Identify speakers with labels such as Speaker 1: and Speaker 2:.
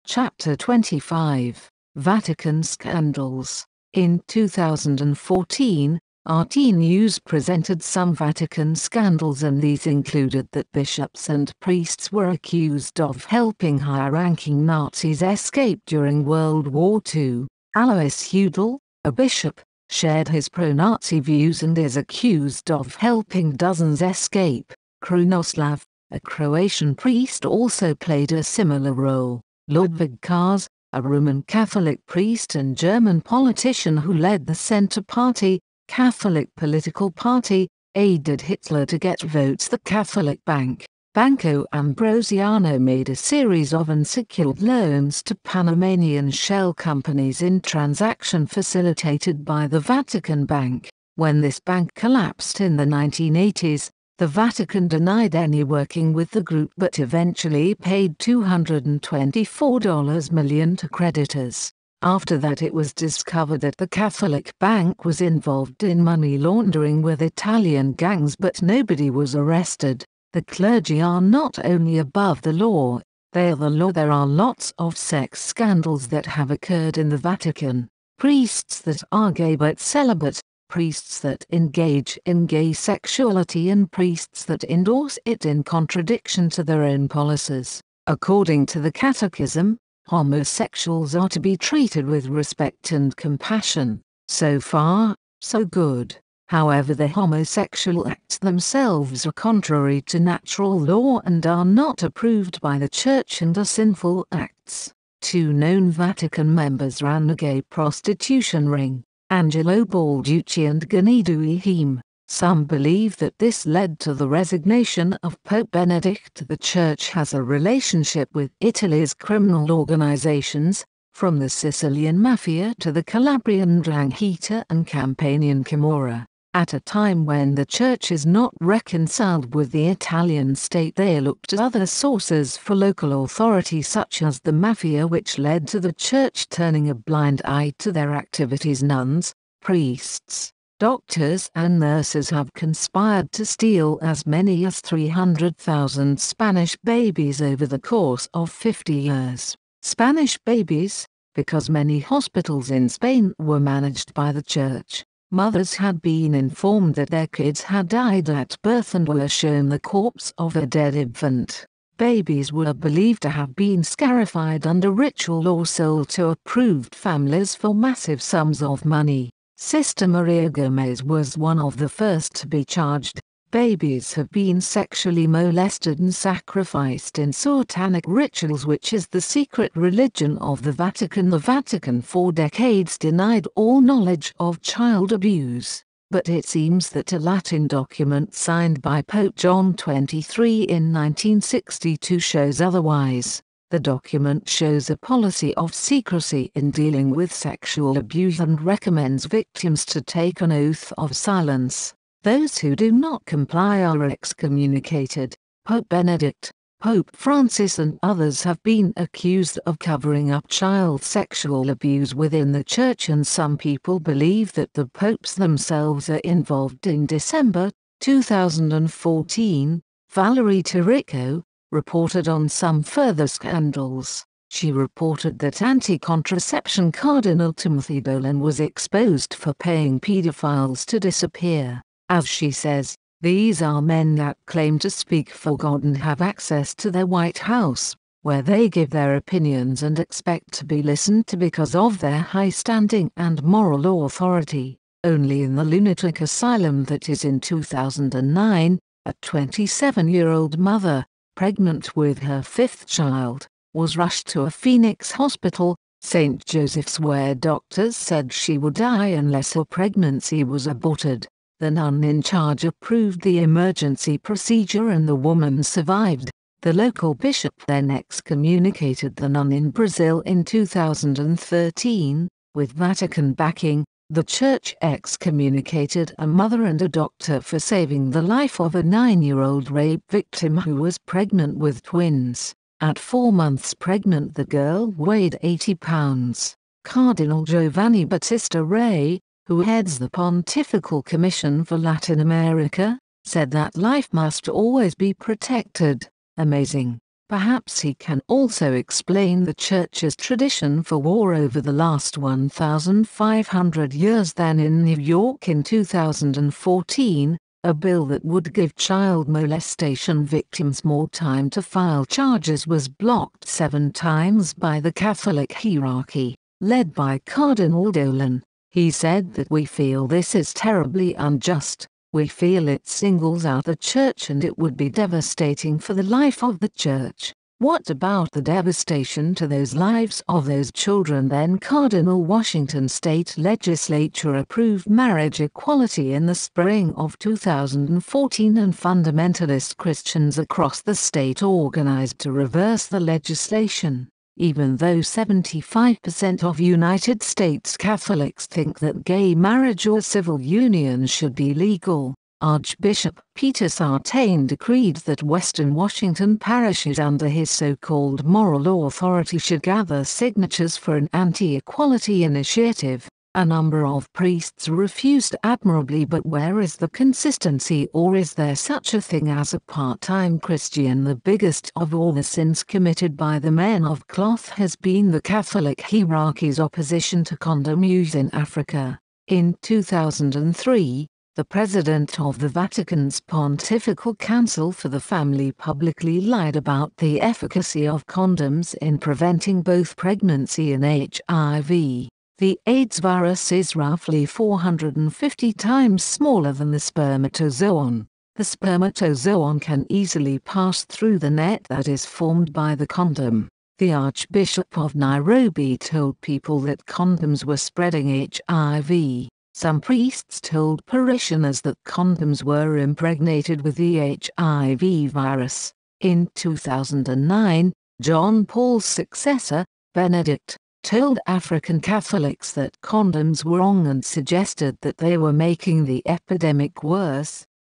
Speaker 1: Chapter 25, Vatican Scandals. In 2014, RT News presented some Vatican scandals, and these included that bishops and priests were accused of helping high-ranking Nazis escape during World War II. Alois Hudel, a bishop, shared his pro-Nazi views and is accused of helping dozens escape. Krunoslav, a Croatian priest, also played a similar role. Ludwig Kars, a Roman Catholic priest and German politician who led the Centre Party, Catholic political party, aided Hitler to get votes. The Catholic Bank, Banco Ambrosiano, made a series of unsecured loans to Panamanian shell companies in transaction facilitated by the Vatican Bank. When this bank collapsed in the 1980s, the Vatican denied any working with the group but eventually paid $224 million to creditors. After that, it was discovered that the Catholic Bank was involved in money laundering with Italian gangs, but nobody was arrested. The clergy are not only above the law, they are the law. There are lots of sex scandals that have occurred in the Vatican. Priests that are gay but celibate, priests that engage in gay sexuality, and priests that endorse it in contradiction to their own policies. According to the Catechism, homosexuals are to be treated with respect and compassion. So far, so good. However, the homosexual acts themselves are contrary to natural law and are not approved by the Church and are sinful acts. Two known Vatican members ran a gay prostitution ring, Angelo Balducci and Ganido Ehime. Some believe that this led to the resignation of Pope Benedict. The Church has a relationship with Italy's criminal organizations, from the Sicilian Mafia to the Calabrian 'Ndrangheta and Campanian Camorra. At a time when the Church is not reconciled with the Italian state, they looked to other sources for local authority, such as the Mafia, which led to the Church turning a blind eye to their activities. Nuns, priests, doctors and nurses have conspired to steal as many as 300,000 Spanish babies over the course of 50 years. Spanish babies, because many hospitals in Spain were managed by the Church. Mothers had been informed that their kids had died at birth and were shown the corpse of a dead infant. Babies were believed to have been scarified under ritual or sold to approved families for massive sums of money. Sister Maria Gomez was one of the first to be charged. Babies have been sexually molested and sacrificed in satanic rituals, which is the secret religion of the Vatican. The Vatican for decades denied all knowledge of child abuse, but it seems that a Latin document signed by Pope John XXIII in 1962 shows otherwise. The document shows a policy of secrecy in dealing with sexual abuse and recommends victims to take an oath of silence. Those who do not comply are excommunicated. Pope Benedict, Pope Francis and others have been accused of covering up child sexual abuse within the Church, and some people believe that the popes themselves are involved. In December 2014, Valerie Tirico reported on some further scandals. She reported that anti-contraception Cardinal Timothy Dolan was exposed for paying pedophiles to disappear. As she says, these are men that claim to speak for God and have access to their White House, where they give their opinions and expect to be listened to because of their high standing and moral authority. Only in the lunatic asylum that is in 2009, a 27-year-old mother, pregnant with her fifth child, was rushed to a Phoenix hospital, St. Joseph's, where doctors said she would die unless her pregnancy was aborted. The nun in charge approved the emergency procedure and the woman survived. The local bishop then excommunicated the nun in Brazil in 2013. With Vatican backing, the Church excommunicated a mother and a doctor for saving the life of a 9-year-old rape victim who was pregnant with twins. At 4 months pregnant, the girl weighed 80 pounds. Cardinal Giovanni Battista Re, who heads the Pontifical Commission for Latin America, said that life must always be protected. Amazing. Perhaps he can also explain the Church's tradition for war over the last 1,500 years. Then in New York in 2014, a bill that would give child molestation victims more time to file charges was blocked 7 times by the Catholic hierarchy, led by Cardinal Dolan. He said that "We feel this is terribly unjust. We feel it singles out the Church and it would be devastating for the life of the Church." What about the devastation to those lives of those children? Then Cardinal Washington State Legislature approved marriage equality in the spring of 2014, and fundamentalist Christians across the state organized to reverse the legislation. Even though 75% of United States Catholics think that gay marriage or civil union should be legal, Archbishop Peter Sartain decreed that Western Washington parishes under his so-called moral authority should gather signatures for an anti-equality initiative. A number of priests refused admirably, but where is the consistency, or is there such a thing as a part-time Christian? The biggest of all the sins committed by the men of cloth has been the Catholic hierarchy's opposition to condom use in Africa. In 2003, the president of the Vatican's Pontifical Council for the Family publicly lied about the efficacy of condoms in preventing both pregnancy and HIV. The AIDS virus is roughly 450 times smaller than the spermatozoon. The spermatozoon can easily pass through the net that is formed by the condom. The Archbishop of Nairobi told people that condoms were spreading HIV. Some priests told parishioners that condoms were impregnated with the HIV virus. In 2009, John Paul's successor, Benedict, told African Catholics that condoms were wrong and suggested that they were making the epidemic worse.